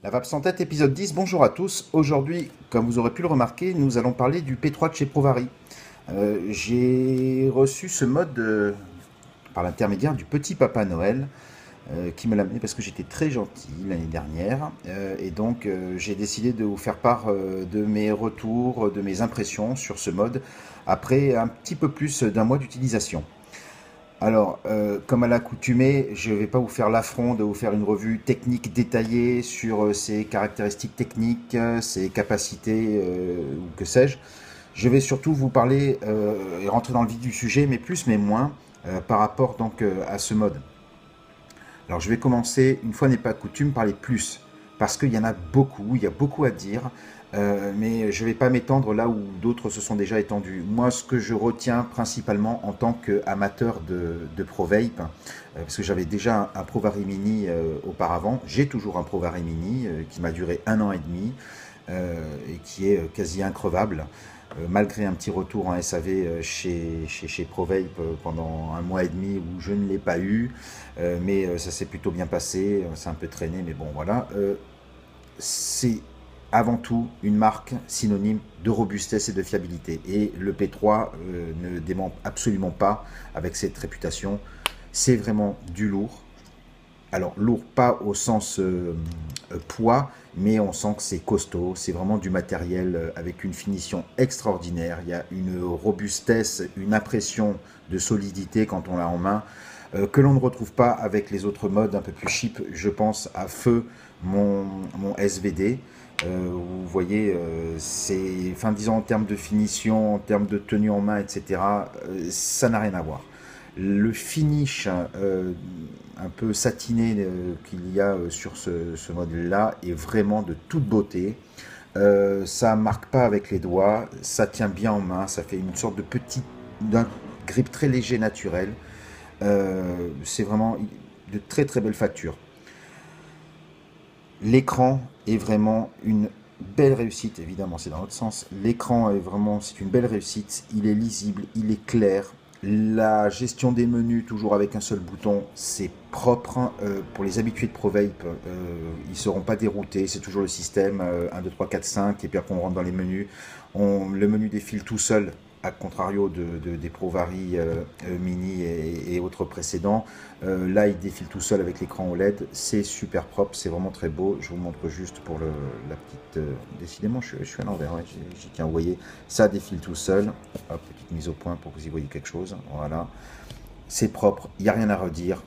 La vape sans tête, épisode 10, bonjour à tous. Aujourd'hui, comme vous aurez pu le remarquer, nous allons parler du P3 de chez Provari. J'ai reçu ce mode par l'intermédiaire du petit Papa Noël qui me l'a amené parce que j'étais très gentil l'année dernière. Et donc j'ai décidé de vous faire part de mes retours, de mes impressions sur ce mode après un petit peu plus d'un mois d'utilisation. Alors, comme à l'accoutumée, je ne vais pas vous faire l'affront de vous faire une revue technique détaillée sur ses caractéristiques techniques, ses capacités ou que sais-je. Je vais surtout vous parler et rentrer dans le vif du sujet, mais plus, mais moins, par rapport donc à ce mode. Alors, je vais commencer, une fois n'est pas coutume, par les plus, parce qu'il y en a beaucoup, il y a beaucoup à dire, mais je ne vais pas m'étendre là où d'autres se sont déjà étendus. Moi, ce que je retiens principalement en tant qu'amateur de ProVape, parce que j'avais déjà un ProVari Mini auparavant, j'ai toujours un ProVari Mini qui m'a duré 1 an et demi et qui est quasi increvable. Malgré un petit retour en SAV chez ProVape pendant 1 mois et demi où je ne l'ai pas eu, mais ça s'est plutôt bien passé, c'est un peu traîné, mais bon voilà. C'est avant tout une marque synonyme de robustesse et de fiabilité. Et le P3 ne dément absolument pas avec cette réputation. C'est vraiment du lourd. Alors lourd pas au sens poids, mais on sent que c'est costaud, c'est vraiment du matériel avec une finition extraordinaire, il y a une robustesse, une impression de solidité quand on l'a en main, que l'on ne retrouve pas avec les autres modes un peu plus cheap, je pense à feu mon SVD. Vous voyez, c'est, enfin disons en termes de finition, en termes de tenue en main, etc., ça n'a rien à voir. Le finish un peu satiné qu'il y a sur ce modèle-là est vraiment de toute beauté. Ça marque pas avec les doigts, ça tient bien en main, ça fait une sorte de petit, d'un grip très léger naturel. C'est vraiment de très très belles factures. L'écran est vraiment une belle réussite, évidemment, c'est dans l'autre sens. L'écran est vraiment, c'est une belle réussite. Il est lisible, il est clair. La gestion des menus, toujours avec un seul bouton, c'est propre. Pour les habitués de ProVape, ils ne seront pas déroutés. C'est toujours le système 1, 2, 3, 4, 5. Et puis après, on rentre dans les menus. Le menu défile tout seul, à contrario des ProVari Mini et autres précédents. Là, il défile tout seul avec l'écran OLED. C'est super propre, c'est vraiment très beau. Je vous montre juste pour la petite. Décidément, je suis à l'envers. Ouais, j'y tiens. Vous voyez, ça défile tout seul. Hop, petite mise au point pour que vous y voyez quelque chose. Voilà. C'est propre, il n'y a rien à redire.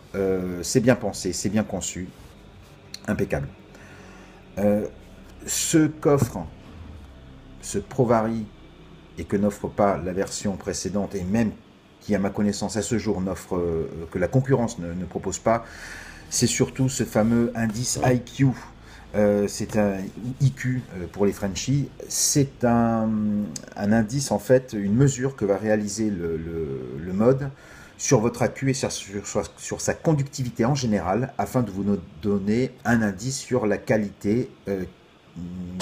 C'est bien pensé, c'est bien conçu. Impeccable. Ce coffre, ce ProVari, et que n'offre pas la version précédente, et même qui, à ma connaissance, à ce jour, n'offre que la concurrence ne propose pas, c'est surtout ce fameux indice IQ. C'est un IQ pour les Frenchies. C'est un indice, en fait, une mesure que va réaliser le mode sur votre AQ et sur sa conductivité en général, afin de vous donner un indice sur la qualité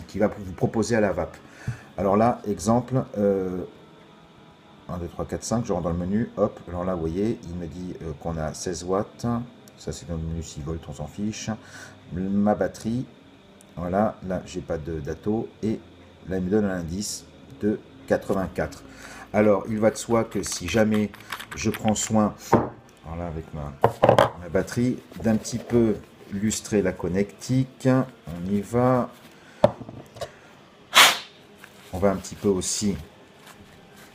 qui va vous proposer à la vape. Alors là, exemple, 1, 2, 3, 4, 5, je rentre dans le menu, hop, alors là, vous voyez, il me dit qu'on a 16 watts, ça c'est dans le menu 6 volts, on s'en fiche, ma batterie, voilà, là, j'ai pas de dato, et là, il me donne un indice de 84. Alors, il va de soi que si jamais je prends soin, voilà, avec ma batterie, d'un petit peu lustrer la connectique, on y va. On va un petit peu aussi,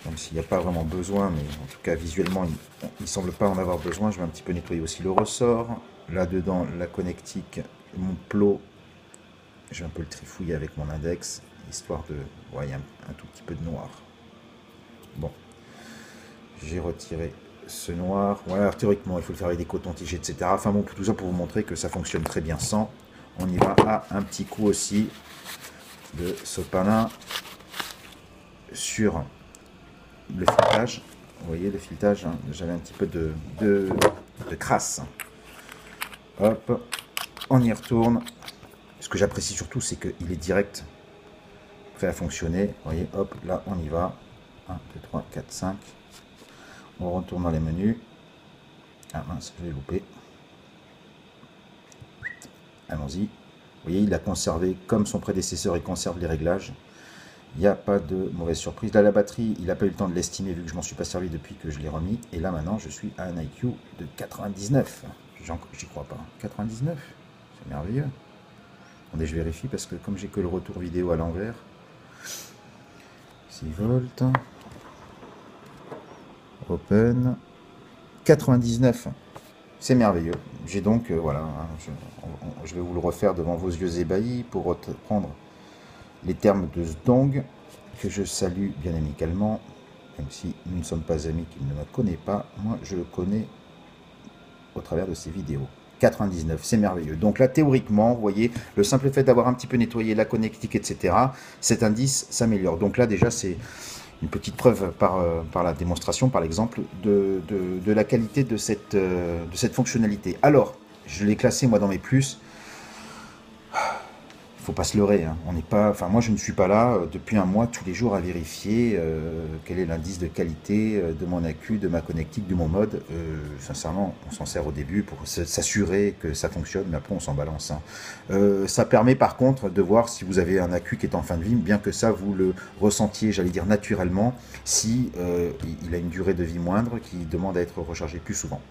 même s'il n'y a pas vraiment besoin, mais en tout cas visuellement il ne semble pas en avoir besoin, je vais un petit peu nettoyer aussi le ressort. Là-dedans, la connectique, mon plot, je vais un peu le trifouiller avec mon index, histoire de... Ouais, il y a un tout petit peu de noir. Bon, j'ai retiré ce noir. Voilà, alors, théoriquement, il faut le faire avec des cotons-tiges, etc. Enfin bon, tout ça pour vous montrer que ça fonctionne très bien sans. On y va à un petit coup aussi de sopalin sur le filetage. Vous voyez le filetage, hein, j'avais un petit peu de crasse. Hop, on y retourne. Ce que j'apprécie surtout, c'est qu'il est direct, prêt à fonctionner. Vous voyez, hop, là on y va. 1, 2, 3, 4, 5. On retourne dans les menus. Ah mince, je l'ai loupé. Allons-y. Vous voyez, il a conservé, comme son prédécesseur, il conserve les réglages. Il n'y a pas de mauvaise surprise. Là, la batterie, il n'a pas eu le temps de l'estimer vu que je m'en suis pas servi depuis que je l'ai remis. Et là, maintenant, je suis à un IQ de 99. J'y crois pas. 99, c'est merveilleux. Attendez, je vérifie parce que comme j'ai que le retour vidéo à l'envers. 6 volts. Open. 99. C'est merveilleux. J'ai donc, voilà, je vais vous le refaire devant vos yeux ébahis pour reprendre les termes de Zdong, que je salue bien amicalement, même si nous ne sommes pas amis, qu'il ne me connaît pas. Moi, je le connais au travers de ses vidéos. 99, c'est merveilleux. Donc là, théoriquement, vous voyez, le simple fait d'avoir un petit peu nettoyé la connectique, etc., cet indice s'améliore. Donc là, déjà, c'est une petite preuve par la démonstration, par l'exemple, de la qualité de cette fonctionnalité. Alors, je l'ai classé, moi, dans mes plus. Il faut pas se leurrer, hein. On n'est pas, enfin moi je ne suis pas là depuis un mois tous les jours à vérifier quel est l'indice de qualité de mon accu, de ma connectique, de mon mode. Sincèrement, on s'en sert au début pour s'assurer que ça fonctionne, mais après on s'en balance, hein. Ça permet par contre de voir si vous avez un accu qui est en fin de vie, bien que ça vous le ressentiez, j'allais dire naturellement, si il a une durée de vie moindre qui demande à être rechargé plus souvent.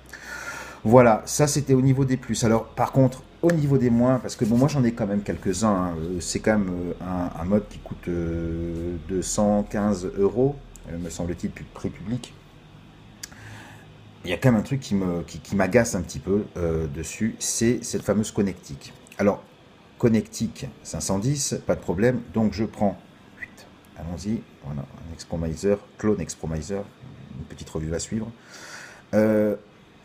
Voilà, ça c'était au niveau des plus. Alors par contre, au niveau des moins, parce que bon, moi j'en ai quand même quelques-uns, hein. C'est quand même un mode qui coûte 215 euros, me semble-t-il, prix public. Il y a quand même un truc qui m'agace un petit peu dessus, c'est cette fameuse connectique. Alors, connectique 510, pas de problème, donc je prends, allons-y, voilà, un Expromiser, clone Expromiser, une petite revue à suivre.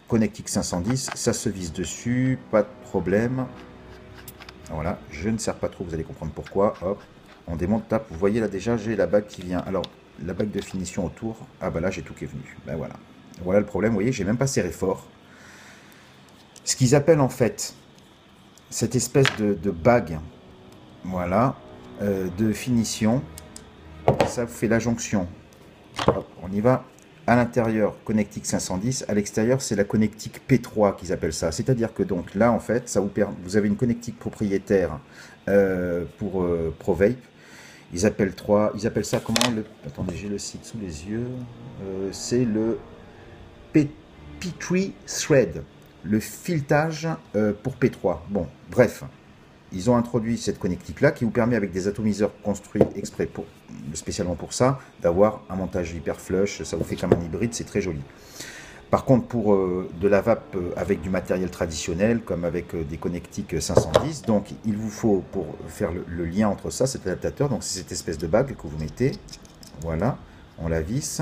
Connectique 510, ça se vise dessus, pas de problème. Voilà, je ne sers pas trop, vous allez comprendre pourquoi. Hop, on démonte, tape, vous voyez là déjà, j'ai la bague qui vient. Alors, la bague de finition autour, ah bah là j'ai tout qui est venu. Ben voilà, voilà le problème, vous voyez, j'ai même pas serré fort. Ce qu'ils appellent en fait, cette espèce de bague, voilà, de finition, ça fait la jonction. Hop, on y va. À l'intérieur, connectique 510. À l'extérieur, c'est la connectique P3 qu'ils appellent ça. C'est-à-dire que donc là, en fait, ça vous avez une connectique propriétaire pour ProVape. Ils appellent ça comment attendez, j'ai le site sous les yeux. C'est le P3 Thread, le filetage pour P3. Bon, bref. Ils ont introduit cette connectique-là qui vous permet, avec des atomiseurs construits exprès spécialement pour ça, d'avoir un montage hyper flush. Ça vous fait comme un hybride, c'est très joli. Par contre, pour de la vape avec du matériel traditionnel, comme avec des connectiques 510, donc il vous faut, pour faire le lien entre ça, cet adaptateur, donc c'est cette espèce de bague que vous mettez. Voilà, on la visse.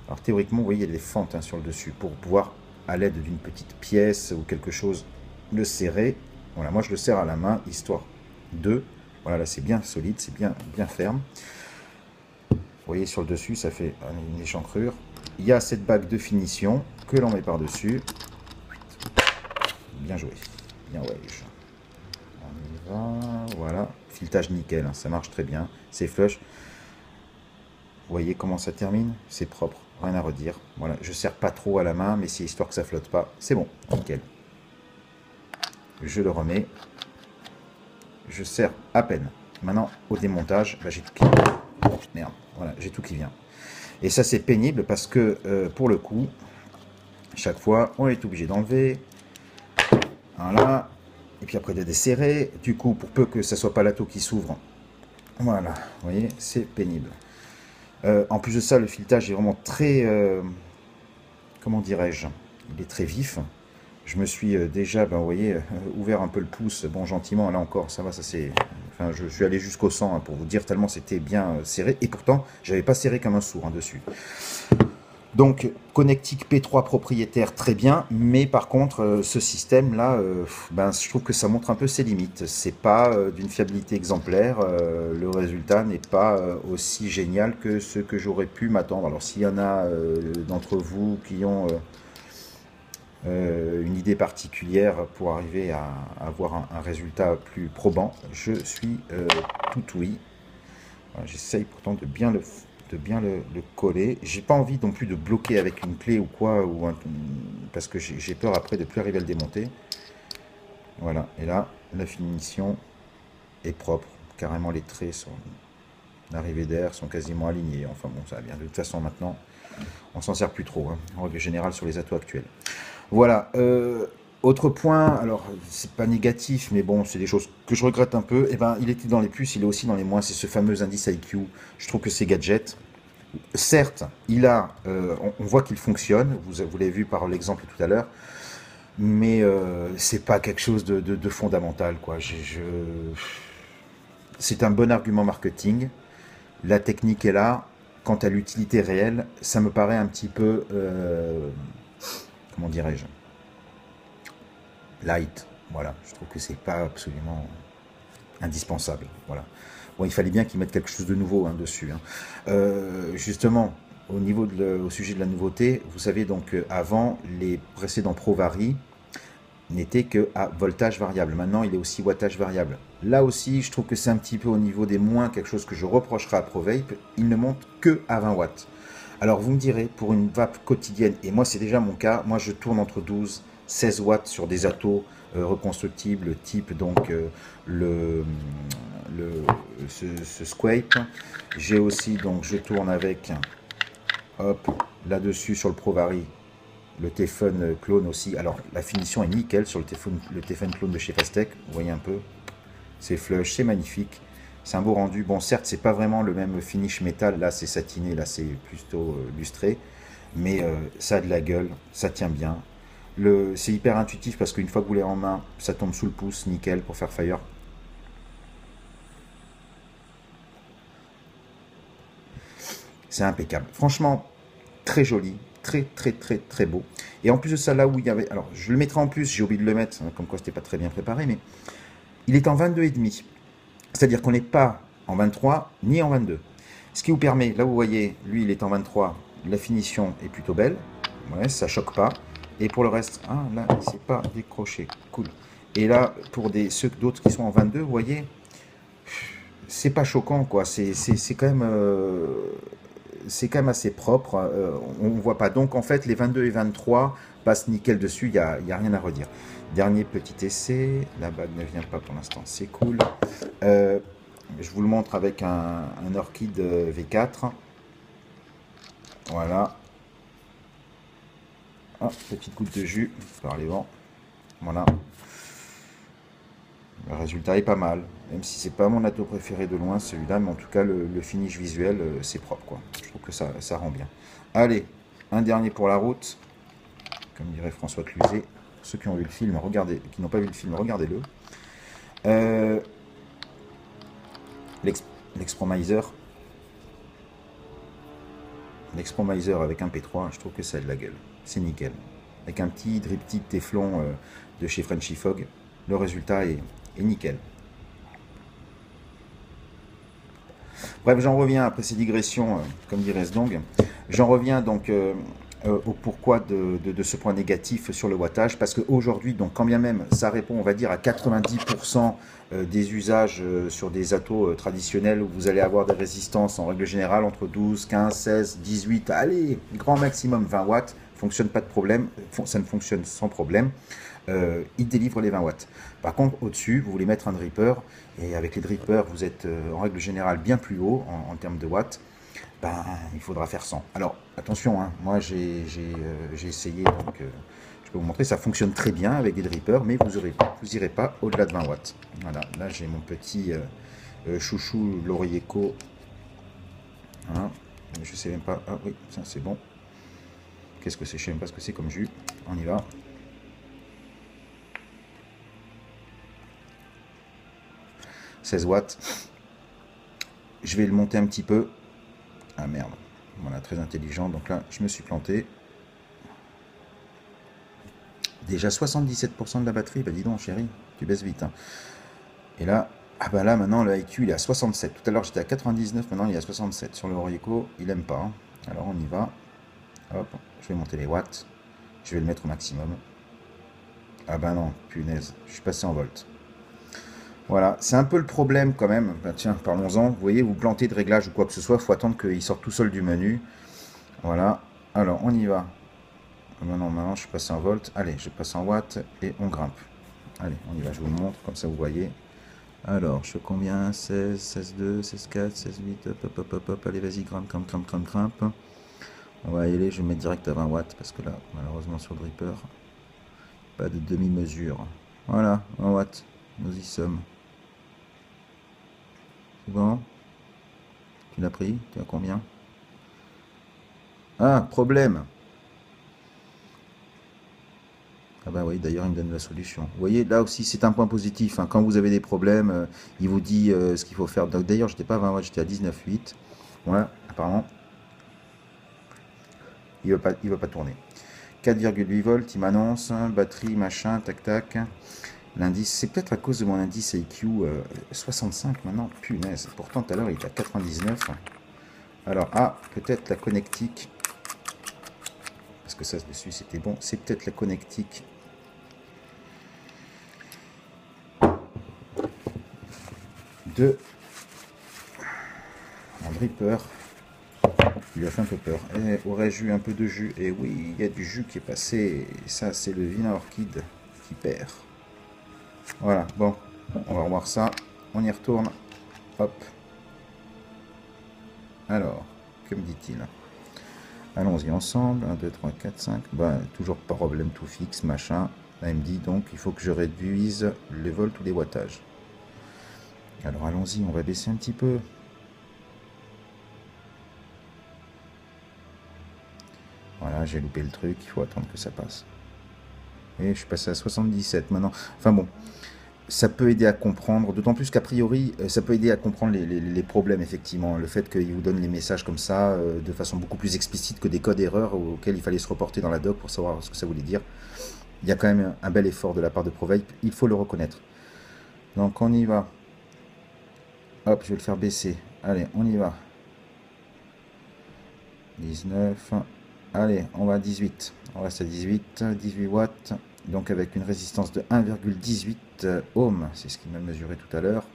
Alors théoriquement, vous voyez, il y a des fentes, hein, sur le dessus, pour pouvoir, à l'aide d'une petite pièce ou quelque chose, le serrer. Voilà, moi je le serre à la main, histoire de... Voilà, là c'est bien solide, c'est bien ferme. Vous voyez, sur le dessus, ça fait une échancrure. Il y a cette bague de finition que l'on met par-dessus. Bien joué. Bien ouais. On y va. Voilà. Filetage nickel, hein, ça marche très bien. C'est flush. Vous voyez comment ça termine? C'est propre, rien à redire. Voilà, je serre pas trop à la main, mais c'est histoire que ça flotte pas. C'est bon, nickel. Je le remets. Je serre à peine. Maintenant, au démontage, bah, j'ai tout qui vient. Merde, voilà, j'ai tout qui vient. Et ça, c'est pénible parce que, pour le coup, chaque fois, on est obligé d'enlever. Voilà. Et puis après, de desserrer. Du coup, pour peu que ça soit pas l'atto qui s'ouvre. Voilà, vous voyez, c'est pénible. En plus de ça, le filetage est vraiment très... comment dirais-je? Il est très vif. Je me suis déjà, ben, vous voyez, ouvert un peu le pouce, bon, gentiment, là encore, ça va, ça c'est... Enfin, je suis allé jusqu'au sang, hein, pour vous dire, tellement c'était bien serré, et pourtant, j'avais pas serré comme un sourd, hein, dessus. Donc, connectique P3 propriétaire, très bien, mais par contre, ce système-là, ben, je trouve que ça montre un peu ses limites. C'est pas d'une fiabilité exemplaire, le résultat n'est pas aussi génial que ce que j'aurais pu m'attendre. Alors, s'il y en a d'entre vous qui ont... une idée particulière pour arriver à avoir un résultat plus probant, je suis tout oui. Voilà, j'essaye pourtant de bien le coller. J'ai pas envie non plus de bloquer avec une clé ou quoi, parce que j'ai peur après de plus arriver à le démonter. Voilà, et là la finition, est propre. Carrément, les traits sont l'arrivée d'air sont quasiment alignés. Enfin bon, ça va bien. De toute façon, maintenant, on s'en sert plus trop, hein, en règle générale, sur les atos actuels. Voilà. Autre point, alors c'est pas négatif, mais bon, c'est des choses que je regrette un peu. Eh ben, il était dans les plus, il est aussi dans les moins. C'est ce fameux indice IQ. Je trouve que c'est gadget. Certes, on voit qu'il fonctionne. Vous l'avez vu par l'exemple tout à l'heure, mais c'est pas quelque chose de fondamental, quoi. C'est un bon argument marketing. La technique est là. Quant à l'utilité réelle, ça me paraît un petit peu, comment dirais-je, light. Voilà, je trouve que c'est pas absolument indispensable. Voilà. Bon, il fallait bien qu'ils mettent quelque chose de nouveau, hein, dessus, hein. Justement, au sujet de la nouveauté, vous savez donc avant les précédents ProVari n'étaient que à voltage variable. Maintenant, il est aussi wattage variable. Là aussi, je trouve que c'est un petit peu au niveau des moins quelque chose que je reprocherai à ProVape. Il ne monte que à 20 watts. Alors vous me direz, pour une vape quotidienne, et moi c'est déjà mon cas, moi je tourne entre 12 16 watts sur des atos reconstructibles, type donc le, ce Squape. J'ai aussi, donc je tourne avec, hop, là-dessus sur le ProVari, le Teflon clone aussi. Alors la finition est nickel sur le Teflon clone de chez Fastech, vous voyez un peu, c'est flush, c'est magnifique. C'est un beau rendu. Bon, certes, c'est pas vraiment le même finish métal. Là, c'est satiné. Là, c'est plutôt lustré. Mais ça a de la gueule. Ça tient bien. C'est hyper intuitif parce qu'une fois que vous l'avez en main, ça tombe sous le pouce. Nickel pour faire fire. C'est impeccable. Franchement, très joli. Très, très, très, très beau. Et en plus de ça, là où il y avait... Alors, je le mettrai en plus. J'ai oublié de le mettre. Comme quoi, c'était pas très bien préparé. Mais il est en 22,5. C'est-à-dire qu'on n'est pas en 23 ni en 22. Ce qui vous permet, là vous voyez, lui il est en 23, la finition est plutôt belle, ouais, ça choque pas. Et pour le reste, ah là il s'est pas décroché, cool. Et là pour ceux d'autres qui sont en 22, vous voyez, c'est pas choquant quoi, c'est quand même assez propre, on ne voit pas. Donc en fait les 22 et 23 passent nickel dessus, il y a rien à redire. Dernier petit essai, la bague ne vient pas pour l'instant, c'est cool. Je vous le montre avec un Orchid V4. Voilà. Ah, petite goutte de jus par les vents. Voilà. Le résultat est pas mal. Même si c'est pas mon ato préféré de loin, celui-là, mais en tout cas, le finish visuel, c'est propre, quoi. Je trouve que ça rend bien. Allez, un dernier pour la route. Comme dirait François Cluzet. Ceux qui ont vu le film, regardez. Qui n'ont pas vu le film, regardez-le. L'Expromiser. L'Expromiser avec un P3, je trouve que ça a de la gueule. C'est nickel. Avec un petit driptyque Teflon de chez Frenchy Fog, le résultat est nickel. Bref, j'en reviens, après ces digressions, comme dirait Sdong, j'en reviens donc au pourquoi de ce point négatif sur le wattage, parce qu'aujourd'hui, donc quand bien même ça répond, on va dire, à 90% des usages sur des atos traditionnels, où vous allez avoir des résistances en règle générale entre 12, 15, 16, 18, allez, grand maximum 20 watts, fonctionne pas de problème, ça ne fonctionne sans problème. Il délivre les 20 watts. Par contre, au-dessus, vous voulez mettre un dripper, et avec les drippers, vous êtes en règle générale bien plus haut en termes de watts, ben, il faudra faire 100. Alors, attention, hein, moi j'ai essayé, donc je peux vous montrer, ça fonctionne très bien avec des drippers, mais vous n'irez pas au-delà de 20 watts. Voilà, là j'ai mon petit chouchou Lorieco. Hein, je sais même pas, ah oui, ça c'est bon. Qu'est-ce que c'est? Je sais même pas ce que c'est comme jus. On y va. « 16 watts. Je vais le monter un petit peu. Ah merde. Voilà, très intelligent. Donc là, je me suis planté. Déjà 77% de la batterie. Bah dis donc, chérie, tu baisses vite. Hein. Et là, ah bah là, maintenant, le IQ, il est à 67. Tout à l'heure, j'étais à 99. Maintenant, il est à 67. Sur le Orieco, il aime pas. Hein. Alors, on y va. Hop, je vais monter les watts. Je vais le mettre au maximum. Ah bah non, punaise. Je suis passé en volt. Voilà, c'est un peu le problème quand même. Ben tiens, parlons-en. Vous voyez, vous plantez de réglage ou quoi que ce soit, il faut attendre qu'il sorte tout seul du menu. Voilà. Alors, on y va. Maintenant, je suis passé en volt. Allez, je passe en watts et on grimpe. Allez, on y va. Je vous le montre, comme ça vous voyez. Alors, je fais combien? 16, 16,2, 16,4, 16,8, hop, hop, hop, hop, hop, allez, vas-y, grimpe, grimpe, grimpe, grimpe, grimpe. On va y aller, je vais mettre direct à 20 watts, parce que là, malheureusement, sur le dripper, pas de demi-mesure. Voilà, 20 watts, nous y sommes. C'est bon? Tu l'as pris? Tu as combien? Ah, problème! Ah bah oui, d'ailleurs, il me donne la solution. Vous voyez, là aussi, c'est un point positif, hein. Quand vous avez des problèmes, il vous dit ce qu'il faut faire. Donc, d'ailleurs, j'étais pas à 20 watts, j'étais à 19,8. Voilà, apparemment, il va pas tourner. 4,8 volts, il m'annonce, batterie, machin, tac, tac. L'indice, c'est peut-être à cause de mon indice IQ 65 maintenant. Punaise, pourtant tout à l'heure il était à 99. Alors, ah, peut-être la connectique. Parce que ça, dessus, c'était bon. C'est peut-être la connectique de mon dripper. Il a fait un peu peur. Et aurais-je eu un peu de jus? Et oui, il y a du jus qui est passé. Et ça, c'est le vilain orchide qui perd. Voilà, bon, on va revoir ça. On y retourne. Hop. Alors, que me dit-il? Allons-y ensemble. 1, 2, 3, 4, 5. Bah, toujours pas problème tout fixe, machin. Là, il me dit donc il faut que je réduise les volts ou les wattages. Alors, allons-y, on va baisser un petit peu. Voilà, j'ai loupé le truc. Il faut attendre que ça passe. Et je suis passé à 77 maintenant. Enfin bon, ça peut aider à comprendre, d'autant plus qu'a priori, ça peut aider à comprendre les problèmes, effectivement. Le fait qu'il vous donne les messages comme ça, de façon beaucoup plus explicite que des codes erreurs auxquels il fallait se reporter dans la doc pour savoir ce que ça voulait dire. Il y a quand même un bel effort de la part de Provape, il faut le reconnaître. Donc on y va. Hop, je vais le faire baisser. Allez, on y va. 19. Allez, on va à 18. On reste à 18 watts. Donc avec une résistance de 1,18 ohms. C'est ce qu'il m'a mesuré tout à l'heure.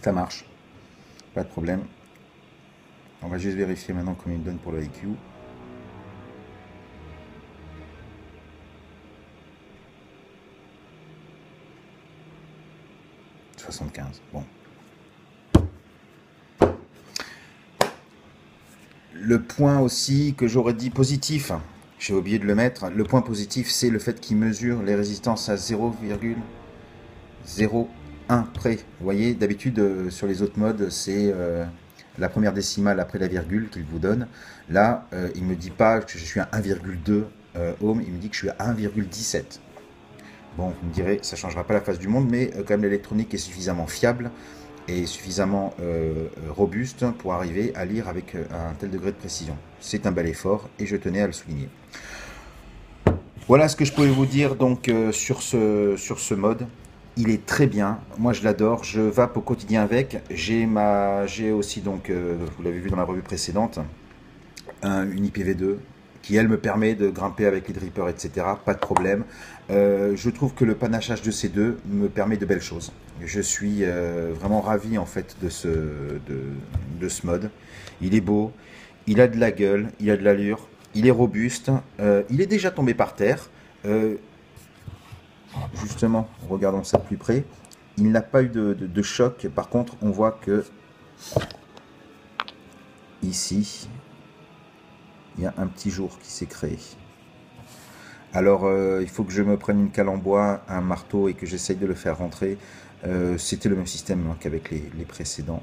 Ça marche. Pas de problème. On va juste vérifier maintenant combien il donne pour le IQ. Bon. Le point aussi que j'aurais dit positif, j'ai oublié de le mettre, le point positif c'est le fait qu'il mesure les résistances à 0,01 près. Vous voyez, d'habitude sur les autres modes c'est la première décimale après la virgule qu'il vous donne. Là, il ne me dit pas que je suis à 1,2 ohm, il me dit que je suis à 1,17. Bon, vous me direz, ça ne changera pas la face du monde, mais quand même l'électronique est suffisamment fiable et suffisamment robuste pour arriver à lire avec un tel degré de précision. C'est un bel effort et je tenais à le souligner. Voilà ce que je pouvais vous dire donc sur ce mode. Il est très bien, moi je l'adore, je vape au quotidien avec. J'ai aussi donc, vous l'avez vu dans la revue précédente, une IPv2 qui elle me permet de grimper avec les drippers, etc. Pas de problème. Je trouve que le panachage de ces deux me permet de belles choses. Je suis vraiment ravi en fait de ce mode. Il est beau, il a de la gueule, il a de l'allure, il est robuste, il est déjà tombé par terre. Justement, regardons ça de plus près. Il n'a pas eu de choc. Par contre, on voit que ici, il y a un petit jour qui s'est créé. Alors, il faut que je me prenne une cale en bois, un marteau et que j'essaye de le faire rentrer. C'était le même système hein, qu'avec les précédents.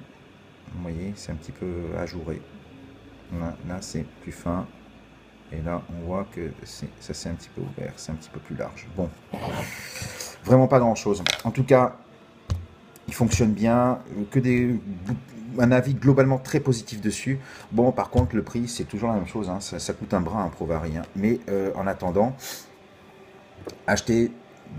Vous voyez, c'est un petit peu ajouré. Là c'est plus fin. Et là, on voit que ça s'est un petit peu ouvert, c'est un petit peu plus large. Bon, vraiment pas grand-chose. En tout cas, il fonctionne bien, un avis globalement très positif dessus. Bon, par contre, le prix, c'est toujours la même chose. Hein, ça coûte un bras, un Provari. Hein. Mais en attendant, achetez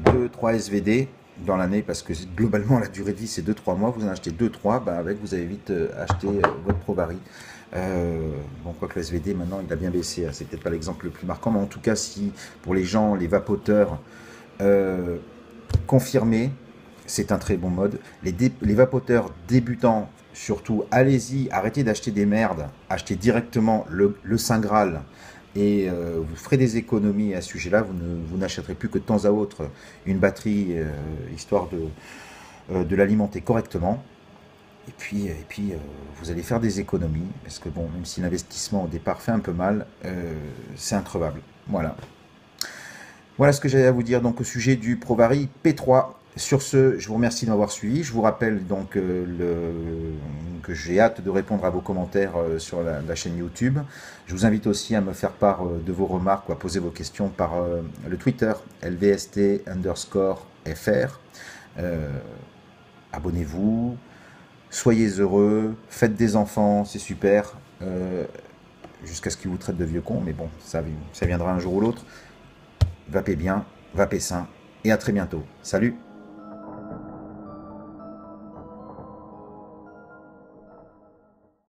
2-3 SVD dans l'année, parce que globalement, la durée de vie, c'est 2-3 mois. Vous en achetez 2-3, bah, avec, vous avez vite acheté votre Provari. Bon, quoique le SVD maintenant il a bien baissé, hein. C'est peut-être pas l'exemple le plus marquant, mais en tout cas, si pour les gens, les vapoteurs confirmés, c'est un très bon mode. Les vapoteurs débutants, surtout, allez-y, arrêtez d'acheter des merdes, achetez directement le Saint Graal et vous ferez des économies à ce sujet-là. Vous n'achèterez plus que de temps à autre une batterie, histoire de l'alimenter correctement. Et puis, vous allez faire des économies, parce que bon, même si l'investissement au départ fait un peu mal, c'est intreuvable. Voilà. Voilà ce que j'avais à vous dire donc au sujet du ProVarii P3. Sur ce, je vous remercie de m'avoir suivi. Je vous rappelle donc que j'ai hâte de répondre à vos commentaires sur la chaîne YouTube. Je vous invite aussi à me faire part de vos remarques ou à poser vos questions par le Twitter LVST_FR. Abonnez-vous, soyez heureux, faites des enfants, c'est super. Jusqu'à ce qu'ils vous traitent de vieux cons, mais bon, ça viendra un jour ou l'autre. Vapez bien, vapez sain, et à très bientôt. Salut!